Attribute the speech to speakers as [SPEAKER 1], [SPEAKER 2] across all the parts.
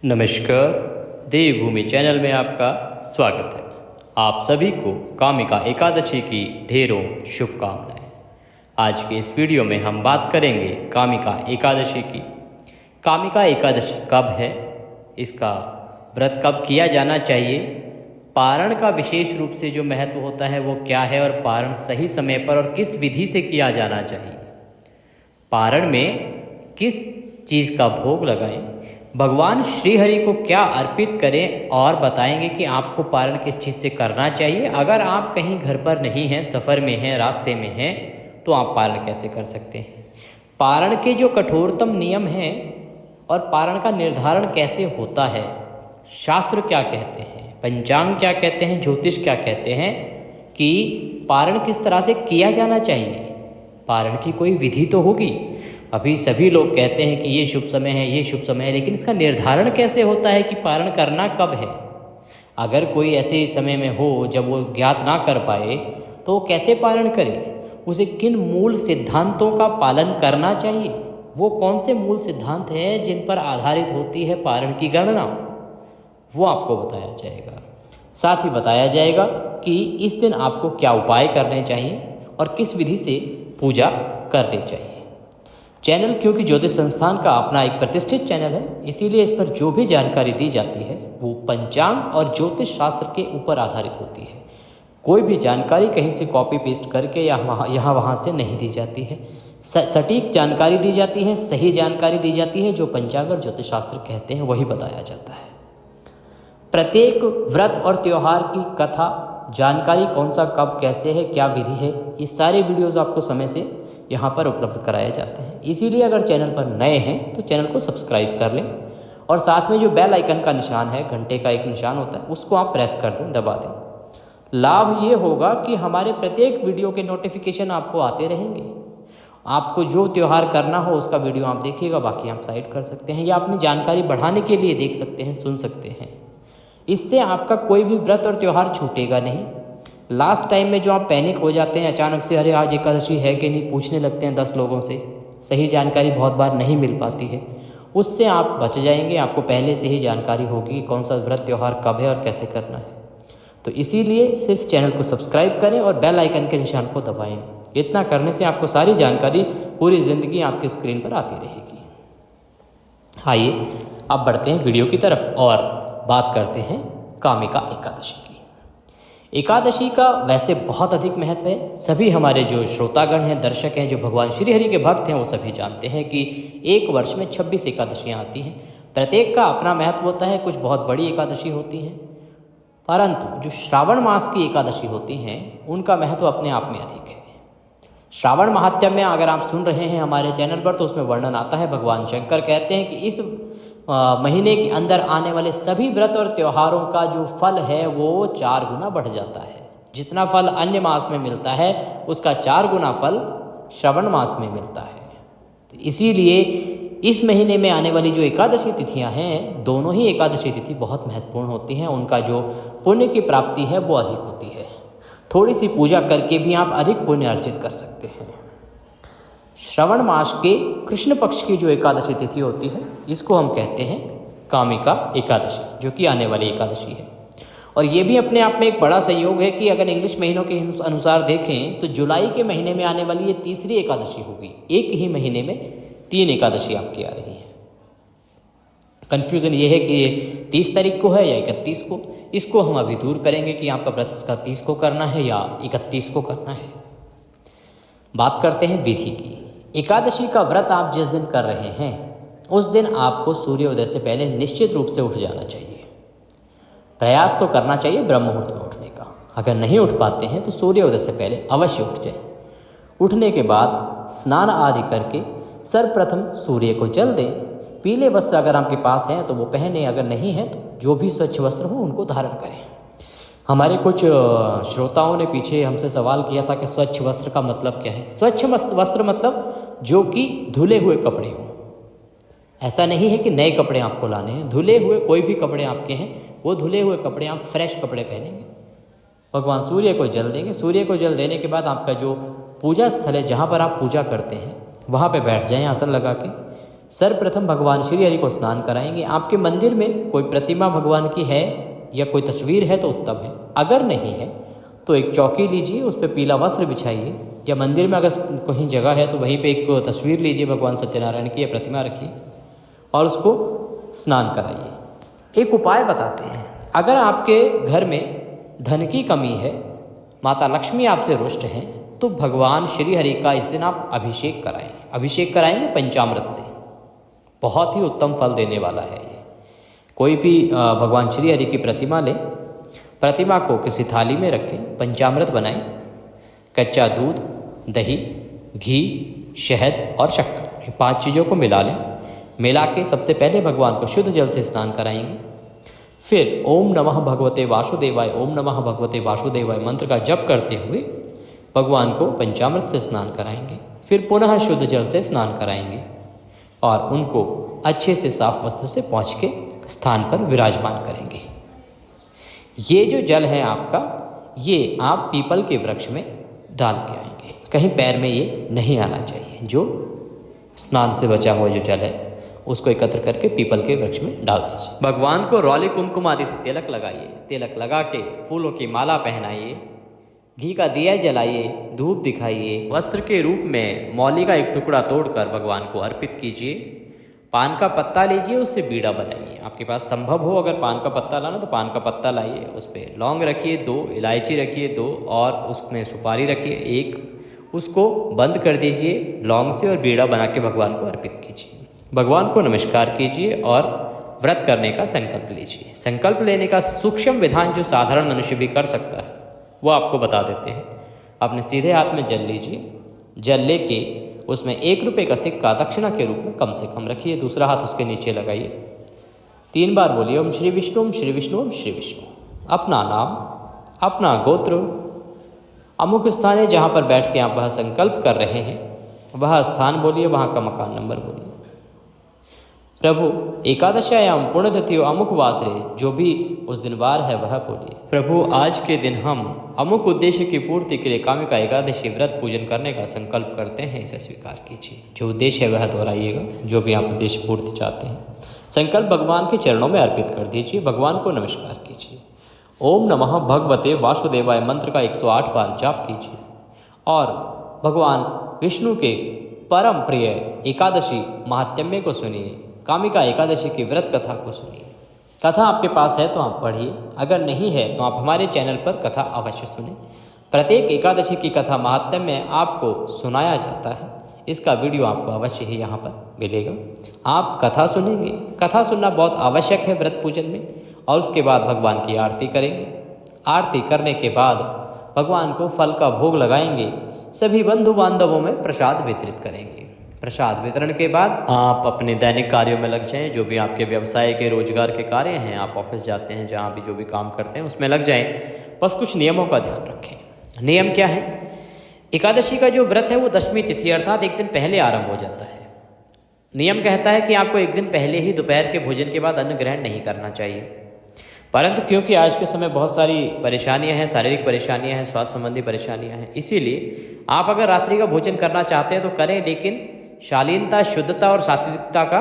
[SPEAKER 1] नमस्कार, देवभूमि चैनल में आपका स्वागत है। आप सभी को कामिका एकादशी की ढेरों शुभकामनाएं। आज के इस वीडियो में हम बात करेंगे कामिका एकादशी की। कामिका एकादशी कब है, इसका व्रत कब किया जाना चाहिए, पारण का विशेष रूप से जो महत्व होता है वो क्या है और पारण सही समय पर और किस विधि से किया जाना चाहिए, पारण में किस चीज़ का भोग लगाएं, भगवान श्री हरि को क्या अर्पित करें और बताएंगे कि आपको पारण किस चीज़ से करना चाहिए। अगर आप कहीं घर पर नहीं हैं, सफ़र में हैं, रास्ते में हैं, तो आप पारण कैसे कर सकते हैं, पारण के जो कठोरतम नियम हैं और पारण का निर्धारण कैसे होता है, शास्त्र क्या कहते हैं, पंचांग क्या कहते हैं, ज्योतिष क्या कहते हैं कि पारण किस तरह से किया जाना चाहिए। पारण की कोई विधि तो होगी। अभी सभी लोग कहते हैं कि ये शुभ समय है, ये शुभ समय है, लेकिन इसका निर्धारण कैसे होता है कि पारण करना कब है। अगर कोई ऐसे समय में हो जब वो ज्ञात ना कर पाए तो कैसे पारण करे, उसे किन मूल सिद्धांतों का पालन करना चाहिए, वो कौन से मूल सिद्धांत हैं जिन पर आधारित होती है पारण की गणना, वो आपको बताया जाएगा। साथ ही बताया जाएगा कि इस दिन आपको क्या उपाय करने चाहिए और किस विधि से पूजा करनी चाहिए। चैनल क्योंकि ज्योतिष संस्थान का अपना एक प्रतिष्ठित चैनल है, इसीलिए इस पर जो भी जानकारी दी जाती है वो पंचांग और ज्योतिष शास्त्र के ऊपर आधारित होती है। कोई भी जानकारी कहीं से कॉपी पेस्ट करके या यहाँ वहाँ से नहीं दी जाती है। सटीक जानकारी दी जाती है, सही जानकारी दी जाती है, जो पंचांग और ज्योतिष शास्त्र कहते हैं वही बताया जाता है। प्रत्येक व्रत और त्यौहार की कथा, जानकारी कौन सा कब कैसे है, क्या विधि है, ये सारे वीडियोज़ आपको समय से यहाँ पर उपलब्ध कराए जाते हैं। इसीलिए अगर चैनल पर नए हैं तो चैनल को सब्सक्राइब कर लें और साथ में जो बेल आइकन का निशान है, घंटे का एक निशान होता है, उसको आप प्रेस कर दें, दबा दें। लाभ ये होगा कि हमारे प्रत्येक वीडियो के नोटिफिकेशन आपको आते रहेंगे। आपको जो त्यौहार करना हो उसका वीडियो आप देखिएगा, बाकी आप साइड कर सकते हैं या अपनी जानकारी बढ़ाने के लिए देख सकते हैं, सुन सकते हैं। इससे आपका कोई भी व्रत और त्यौहार छूटेगा नहीं। लास्ट टाइम में जो आप पैनिक हो जाते हैं अचानक से, अरे आज एकादशी है कि नहीं, पूछने लगते हैं 10 लोगों से, सही जानकारी बहुत बार नहीं मिल पाती है, उससे आप बच जाएंगे। आपको पहले से ही जानकारी होगी कौन सा व्रत त्यौहार कब है और कैसे करना है। तो इसीलिए सिर्फ चैनल को सब्सक्राइब करें और बेल आइकन के निशान को दबाएं। इतना करने से आपको सारी जानकारी पूरी ज़िंदगी आपकी स्क्रीन पर आती रहेगी। आइए अब बढ़ते हैं वीडियो की तरफ और बात करते हैं कामिका एकादशी की। एकादशी का वैसे बहुत अधिक महत्व है। सभी हमारे जो श्रोतागण हैं, दर्शक हैं, जो भगवान श्री हरि के भक्त हैं, वो सभी जानते हैं कि एक वर्ष में 26 एकादशियाँ आती हैं। प्रत्येक का अपना महत्व होता है। कुछ बहुत बड़ी एकादशी होती हैं, परंतु जो श्रावण मास की एकादशी होती हैं उनका महत्व अपने आप में अधिक है। श्रावण महात्म्य में अगर आप सुन रहे हैं हमारे चैनल पर तो उसमें वर्णन आता है। भगवान शंकर कहते हैं कि इस महीने के अंदर आने वाले सभी व्रत और त्योहारों का जो फल है वो 4 गुना बढ़ जाता है। जितना फल अन्य मास में मिलता है उसका 4 गुना फल श्रवण मास में मिलता है। तो इसीलिए इस महीने में आने वाली जो एकादशी तिथियां हैं, दोनों ही एकादशी तिथि बहुत महत्वपूर्ण होती हैं। उनका जो पुण्य की प्राप्ति है वो अधिक होती है। थोड़ी सी पूजा करके भी आप अधिक पुण्य अर्जित कर सकते हैं। श्रवण मास के कृष्ण पक्ष की जो एकादशी तिथि होती है इसको हम कहते हैं कामिका एकादशी, जो कि आने वाली एकादशी है। और ये भी अपने आप में एक बड़ा संयोग है कि अगर इंग्लिश महीनों के अनुसार देखें तो जुलाई के महीने में आने वाली ये तीसरी एकादशी होगी। एक ही महीने में 3 एकादशी आपकी आ रही है। कन्फ्यूज़न ये है कि ये 30 तारीख को है या 31 को। इसको हम अभी दूर करेंगे कि आपका व्रत इसका 30 को करना है या 31 को करना है। बात करते हैं विधि की। एकादशी का व्रत आप जिस दिन कर रहे हैं उस दिन आपको सूर्योदय से पहले निश्चित रूप से उठ जाना चाहिए। प्रयास तो करना चाहिए ब्रह्म मुहूर्त में उठने का। अगर नहीं उठ पाते हैं तो सूर्योदय से पहले अवश्य उठ जाएं। उठने के बाद स्नान आदि करके सर्वप्रथम सूर्य को जल दें। पीले वस्त्र अगर आपके पास हैं तो वो पहने, अगर नहीं है तो जो भी स्वच्छ वस्त्र हो उनको धारण करें। हमारे कुछ श्रोताओं ने पीछे हमसे सवाल किया था कि स्वच्छ वस्त्र का मतलब क्या है। स्वच्छ वस्त्र मतलब जो कि धुले हुए कपड़े हों। ऐसा नहीं है कि नए कपड़े आपको लाने हैं। धुले हुए कोई भी कपड़े आपके हैं, वो धुले हुए कपड़े आप फ्रेश कपड़े पहनेंगे। भगवान सूर्य को जल देंगे। सूर्य को जल देने के बाद आपका जो पूजा स्थल है, जहाँ पर आप पूजा करते हैं, वहाँ पे बैठ जाएं आसन लगा के। सर्वप्रथम भगवान श्री हरि को स्नान कराएंगे। आपके मंदिर में कोई प्रतिमा भगवान की है या कोई तस्वीर है तो उत्तम है, अगर नहीं है तो एक चौकी लीजिए, उस पर पीला वस्त्र बिछाइए, या मंदिर में अगर कहीं जगह है तो वहीं पे एक तस्वीर लीजिए भगवान सत्यनारायण की या प्रतिमा रखिए और उसको स्नान कराइए। एक उपाय बताते हैं, अगर आपके घर में धन की कमी है, माता लक्ष्मी आपसे रुष्ट हैं, तो भगवान श्री हरि का इस दिन आप अभिषेक कराएं। अभिषेक कराएंगे पंचामृत से, बहुत ही उत्तम फल देने वाला है ये। कोई भी भगवान श्री हरि की प्रतिमा लें, प्रतिमा को किसी थाली में रखें, पंचामृत बनाएं, कच्चा दूध, दही, घी, शहद और शक्कर, 5 चीज़ों को मिला लें। मिला के सबसे पहले भगवान को शुद्ध जल से स्नान कराएंगे। फिर ओम नमः भगवते वासुदेवाय, ओम नमः भगवते वासुदेवाय मंत्र का जप करते हुए भगवान को पंचामृत से स्नान कराएंगे। फिर पुनः शुद्ध जल से स्नान कराएंगे और उनको अच्छे से साफ वस्त्र से पोंछ के स्थान पर विराजमान करेंगे। ये जो जल है आपका, ये आप पीपल के वृक्ष में डाल के आएंगे। कहीं पैर में ये नहीं आना चाहिए। जो स्नान से बचा हुआ जो जल है उसको एकत्र करके पीपल के वृक्ष में डाल दीजिए। भगवान को रौली कुमकुम आदि से तिलक लगाइए। तिलक लगा के फूलों की माला पहनाइए, घी का दिया जलाइए, धूप दिखाइए। वस्त्र के रूप में मौली का एक टुकड़ा तोड़कर भगवान को अर्पित कीजिए। पान का पत्ता लीजिए, उससे बीड़ा बनाइए। आपके पास संभव हो अगर पान का पत्ता लाना तो पान का पत्ता लाइए, उस पर लौंग रखिए 2, इलायची रखिए 2 और उसमें सुपारी रखिए 1। उसको बंद कर दीजिए लौंग से और बीड़ा बना के भगवान को अर्पित कीजिए। भगवान को नमस्कार कीजिए और व्रत करने का संकल्प लीजिए। संकल्प लेने का सूक्ष्म विधान जो साधारण मनुष्य भी कर सकता है वो आपको बता देते हैं। अपने सीधे हाथ में जल लीजिए। जल लेके उसमें 1 रुपये का सिक्का दक्षिणा के रूप में कम से कम रखिए। दूसरा हाथ उसके नीचे लगाइए। 3 बार बोलिए ओम श्री विष्णु, ओम श्री विष्णु, ओम श्री विष्णु। अपना नाम, अपना गोत्र, अमुक स्थान है जहाँ पर बैठ के आप वह संकल्प कर रहे हैं वह स्थान बोलिए, वहाँ का मकान नंबर बोलिए। प्रभु एकादशायाम पुण्यतिथियो अमुक वासरे, जो भी उस दिन वार है वह बोलिए। प्रभु आज के दिन हम अमुक उद्देश्य की पूर्ति के लिए कामिका एकादशी व्रत पूजन करने का संकल्प करते हैं, इसे स्वीकार कीजिए। जो उद्देश्य है वह दोहराइएगा, जो भी आप उद्देश्य पूर्ति चाहते हैं। संकल्प भगवान के चरणों में अर्पित कर दीजिए। भगवान को नमस्कार कीजिए। ओम नमः भगवते वासुदेवाय मंत्र का 108 बार जाप कीजिए और भगवान विष्णु के परम प्रिय एकादशी महात्म्य को सुनिए। कामिका एकादशी की व्रत कथा को सुनिए। कथा आपके पास है तो आप पढ़िए, अगर नहीं है तो आप हमारे चैनल पर कथा अवश्य सुनें। प्रत्येक एकादशी की कथा महात्म्य आपको सुनाया जाता है। इसका वीडियो आपको अवश्य ही यहाँ पर मिलेगा। आप कथा सुनेंगे। कथा सुनना बहुत आवश्यक है व्रत पूजन में। और उसके बाद भगवान की आरती करेंगे। आरती करने के बाद भगवान को फल का भोग लगाएंगे। सभी बंधु बांधवों में प्रसाद वितरित करेंगे। प्रसाद वितरण के बाद आप अपने दैनिक कार्यों में लग जाएं। जो भी आपके व्यवसाय के रोजगार के कार्य हैं, आप ऑफिस जाते हैं, जहाँ भी जो भी काम करते हैं उसमें लग जाएं। बस कुछ नियमों का ध्यान रखें। नियम क्या है? एकादशी का जो व्रत है वो 10वीं तिथि अर्थात 1 दिन पहले आरंभ हो जाता है। नियम कहता है कि आपको 1 दिन पहले ही दोपहर के भोजन के बाद अन्न ग्रहण नहीं करना चाहिए। परंतु क्योंकि आज के समय बहुत सारी परेशानियां हैं, शारीरिक परेशानियां हैं, स्वास्थ्य संबंधी परेशानियां हैं, इसीलिए आप अगर रात्रि का भोजन करना चाहते हैं तो करें, लेकिन शालीनता, शुद्धता और सात्विकता का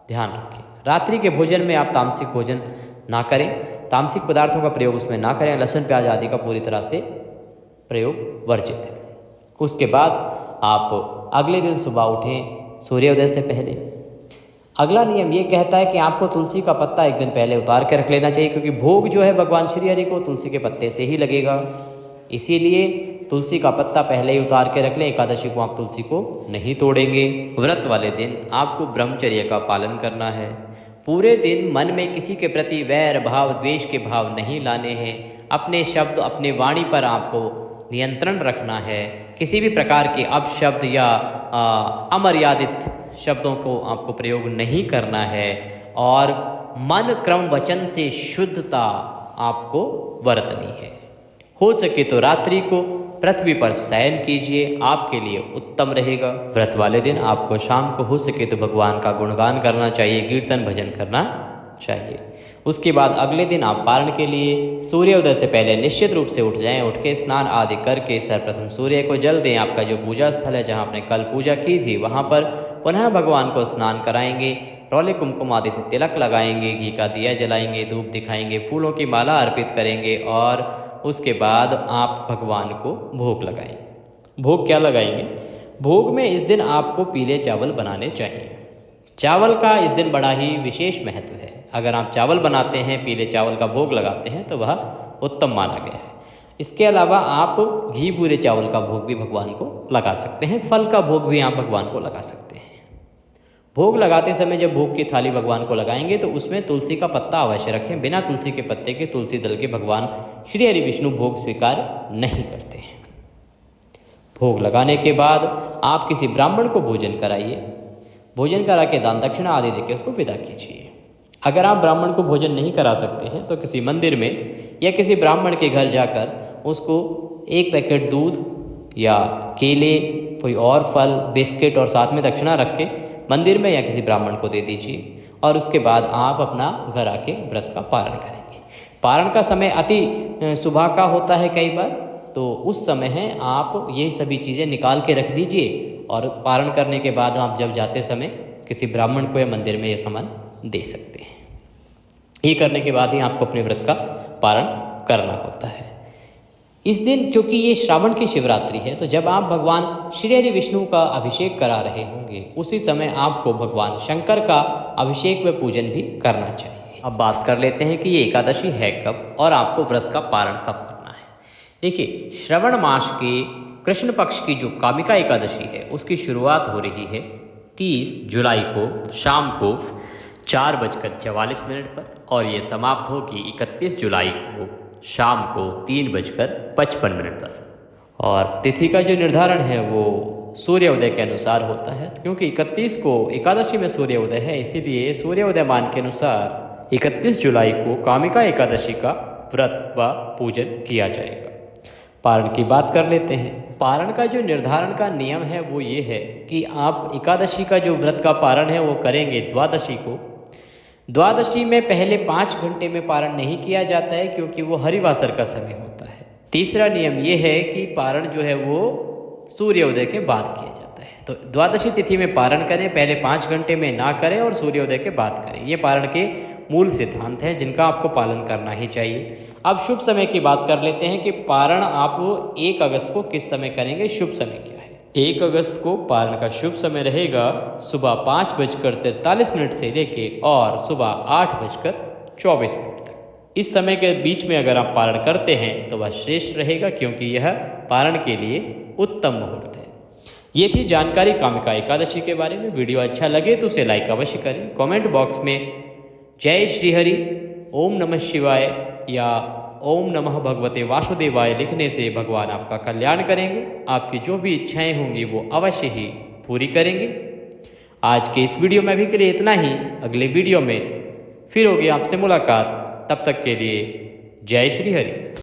[SPEAKER 1] ध्यान रखें। रात्रि के भोजन में आप तामसिक भोजन ना करें, तामसिक पदार्थों का प्रयोग उसमें ना करें। लहसुन प्याज आदि का पूरी तरह से प्रयोग वर्जित है। उसके बाद आप अगले दिन सुबह उठें सूर्योदय से पहले। अगला नियम ये कहता है कि आपको तुलसी का पत्ता 1 दिन पहले उतार के रख लेना चाहिए, क्योंकि भोग जो है भगवान श्री हरि को तुलसी के पत्ते से ही लगेगा। इसीलिए तुलसी का पत्ता पहले ही उतार के रख लें। एकादशी को आप तुलसी को नहीं तोड़ेंगे। व्रत वाले दिन आपको ब्रह्मचर्य का पालन करना है। पूरे दिन मन में किसी के प्रति वैर भाव, द्वेष के भाव नहीं लाने हैं। अपने शब्द, अपने वाणी पर आपको नियंत्रण रखना है। किसी भी प्रकार के अपशब्द या अमर्यादित शब्दों को आपको प्रयोग नहीं करना है और मन, क्रम, वचन से शुद्धता आपको बरतनी है। हो सके तो रात्रि को पृथ्वी पर शयन कीजिए, आपके लिए उत्तम रहेगा। व्रत वाले दिन आपको शाम को हो सके तो भगवान का गुणगान करना चाहिए, कीर्तन भजन करना चाहिए। उसके बाद अगले दिन आप पारण के लिए सूर्योदय से पहले निश्चित रूप से उठ जाएं। उठ के स्नान आदि करके सर्वप्रथम सूर्य को जल दें। आपका जो पूजा स्थल है, जहाँ आपने कल पूजा की थी, वहाँ पर पुनः भगवान को स्नान कराएंगे, रोले कुमकुम आदि से तिलक लगाएंगे, घी का दिया जलाएंगे, धूप दिखाएंगे, फूलों की माला अर्पित करेंगे और उसके बाद आप भगवान को भोग लगाएंगे। भोग क्या लगाएंगे? भोग में इस दिन आपको पीले चावल बनाने चाहिए। चावल का इस दिन बड़ा ही विशेष महत्व है। अगर आप चावल बनाते हैं, पीले चावल का भोग लगाते हैं तो वह उत्तम माना गया है। इसके अलावा आप घी पूरे चावल का भोग भी भगवान को लगा सकते हैं। फल का भोग भी आप भगवान को लगा सकते हैं। भोग लगाते समय जब भोग की थाली भगवान को लगाएंगे तो उसमें तुलसी का पत्ता अवश्य रखें। बिना तुलसी के पत्ते के, तुलसी दल के भगवान श्री हरि विष्णु भोग स्वीकार नहीं करते हैं। भोग लगाने के बाद आप किसी ब्राह्मण को भोजन कराइए। भोजन करा के दान दक्षिणा आदि देकर उसको विदा कीजिए। अगर आप ब्राह्मण को भोजन नहीं करा सकते हैं तो किसी मंदिर में या किसी ब्राह्मण के घर जाकर उसको एक पैकेट दूध या केले, कोई और फल, बिस्किट और साथ में दक्षिणा रख के मंदिर में या किसी ब्राह्मण को दे दीजिए और उसके बाद आप अपना घर आके व्रत का पारण करेंगे। पारण का समय अति सुबह का होता है कई बार, तो उस समय है आप ये सभी चीज़ें निकाल के रख दीजिए और पारण करने के बाद आप जब जाते समय किसी ब्राह्मण को या मंदिर में ये सामान दे सकते हैं। ये करने के बाद ही आपको अपने व्रत का पारण करना होता है। इस दिन क्योंकि ये श्रावण की शिवरात्रि है, तो जब आप भगवान श्री हरि विष्णु का अभिषेक करा रहे होंगे उसी समय आपको भगवान शंकर का अभिषेक व पूजन भी करना चाहिए। अब बात कर लेते हैं कि ये एकादशी है कब और आपको व्रत का पारण कब करना है। देखिए, श्रवण मास के कृष्ण पक्ष की जो कामिका एकादशी है उसकी शुरुआत हो रही है 30 जुलाई को शाम को 4:44 पर और ये समाप्त होगी 31 जुलाई को शाम को 3:55 पर। और तिथि का जो निर्धारण है वो सूर्योदय के अनुसार होता है, क्योंकि 31 को एकादशी में सूर्योदय है, इसीलिए सूर्योदय मान के अनुसार 31 जुलाई को कामिका एकादशी का व्रत व पूजन किया जाएगा। पारण की बात कर लेते हैं। पारण का जो निर्धारण का नियम है वो ये है कि आप एकादशी का जो व्रत का पारण है वो करेंगे द्वादशी को। द्वादशी में पहले 5 घंटे में पारण नहीं किया जाता है, क्योंकि वो हरिवासर का समय होता है। तीसरा नियम ये है कि पारण जो है वो सूर्योदय के बाद किया जाता है। तो द्वादशी तिथि में पारण करें, पहले 5 घंटे में ना करें और सूर्योदय के बाद करें। ये पारण के मूल सिद्धांत हैं जिनका आपको पालन करना ही चाहिए। अब शुभ समय की बात कर लेते हैं कि पारण आप 1 अगस्त को किस समय करेंगे, शुभ समय क्या है। 1 अगस्त को पारण का शुभ समय रहेगा सुबह 5:43 से लेके और सुबह 8:24 तक। इस समय के बीच में अगर आप पारण करते हैं तो वह श्रेष्ठ रहेगा, क्योंकि यह पारण के लिए उत्तम मुहूर्त है। ये थी जानकारी कामिका एकादशी के बारे में। वीडियो अच्छा लगे तो उसे लाइक अवश्य करें। कमेंट बॉक्स में जय श्री हरि, ओम नमः शिवाय या ओम नमः भगवते वासुदेवाय लिखने से भगवान आपका कल्याण करेंगे। आपकी जो भी इच्छाएं होंगी वो अवश्य ही पूरी करेंगे। आज के इस वीडियो में अभी के लिए इतना ही। अगले वीडियो में फिर होगी आपसे मुलाकात। तब तक के लिए जय श्री हरि।